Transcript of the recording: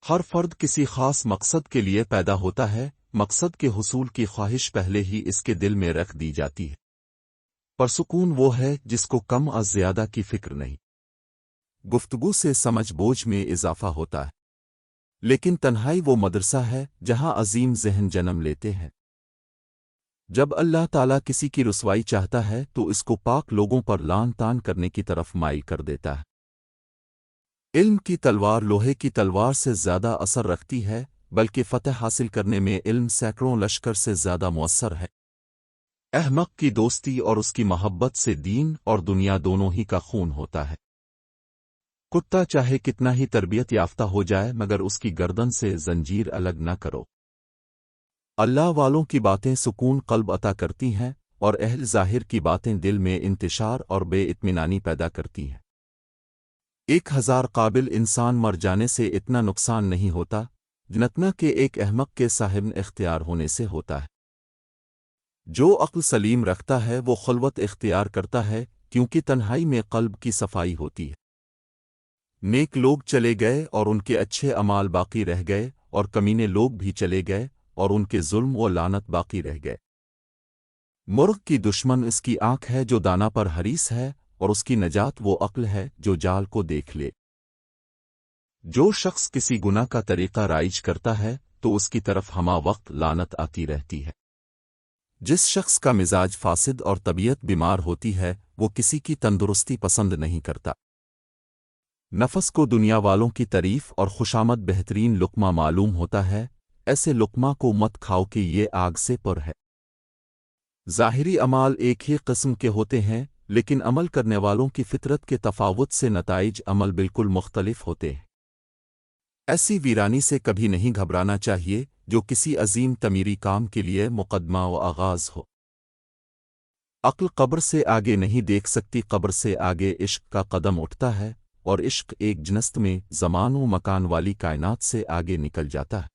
ہر فرد کسی خاص مقصد کے لیے پیدا ہوتا ہے، مقصد کے حصول کی خواہش پہلے ہی اس کے دل میں رکھ دی جاتی ہے۔ پرسکون وہ ہے جس کو کم از زیادہ کی فکر نہیں۔ گفتگو سے سمجھ بوجھ میں اضافہ ہوتا ہے، لیکن تنہائی وہ مدرسہ ہے جہاں عظیم ذہن جنم لیتے ہیں۔ جب اللہ تعالیٰ کسی کی رسوائی چاہتا ہے تو اس کو پاک لوگوں پر لان تان کرنے کی طرف مائل کر دیتا ہے۔ علم کی تلوار لوہے کی تلوار سے زیادہ اثر رکھتی ہے، بلکہ فتح حاصل کرنے میں علم سینکڑوں لشکر سے زیادہ مؤثر ہے۔ احمق کی دوستی اور اس کی محبت سے دین اور دنیا دونوں ہی کا خون ہوتا ہے۔ کتا چاہے کتنا ہی تربیت یافتہ ہو جائے مگر اس کی گردن سے زنجیر الگ نہ کرو۔ اللہ والوں کی باتیں سکون قلب عطا کرتی ہیں، اور اہل ظاہر کی باتیں دل میں انتشار اور بے اطمینانی پیدا کرتی ہیں۔ 1000 قابل انسان مر جانے سے اتنا نقصان نہیں ہوتا جتنا کہ ایک احمق کے صاحب اختیار ہونے سے ہوتا ہے۔ جو عقل سلیم رکھتا ہے وہ خلوت اختیار کرتا ہے، کیونکہ تنہائی میں قلب کی صفائی ہوتی ہے۔ نیک لوگ چلے گئے اور ان کے اچھے اعمال باقی رہ گئے، اور کمینے لوگ بھی چلے گئے اور ان کے ظلم و لعنت باقی رہ گئے۔ مرغ کی دشمن اس کی آنکھ ہے جو دانا پر حریص ہے، اور اس کی نجات وہ عقل ہے جو جال کو دیکھ لے۔ جو شخص کسی گناہ کا طریقہ رائج کرتا ہے تو اس کی طرف ہمہ وقت لعنت آتی رہتی ہے۔ جس شخص کا مزاج فاسد اور طبیعت بیمار ہوتی ہے وہ کسی کی تندرستی پسند نہیں کرتا۔ نفس کو دنیا والوں کی تعریف اور خوشامد بہترین لقمہ معلوم ہوتا ہے، ایسے لقمہ کو مت کھاؤ کہ یہ آگ سے پر ہے۔ ظاہری اعمال ایک ہی قسم کے ہوتے ہیں، لیکن عمل کرنے والوں کی فطرت کے تفاوت سے نتائج عمل بالکل مختلف ہوتے ہیں۔ ایسی ویرانی سے کبھی نہیں گھبرانا چاہیے جو کسی عظیم تعمیری کام کے لیے مقدمہ و آغاز ہو۔ عقل قبر سے آگے نہیں دیکھ سکتی، قبر سے آگے عشق کا قدم اٹھتا ہے، اور عشق ایک جنست میں زمان و مکان والی کائنات سے آگے نکل جاتا ہے۔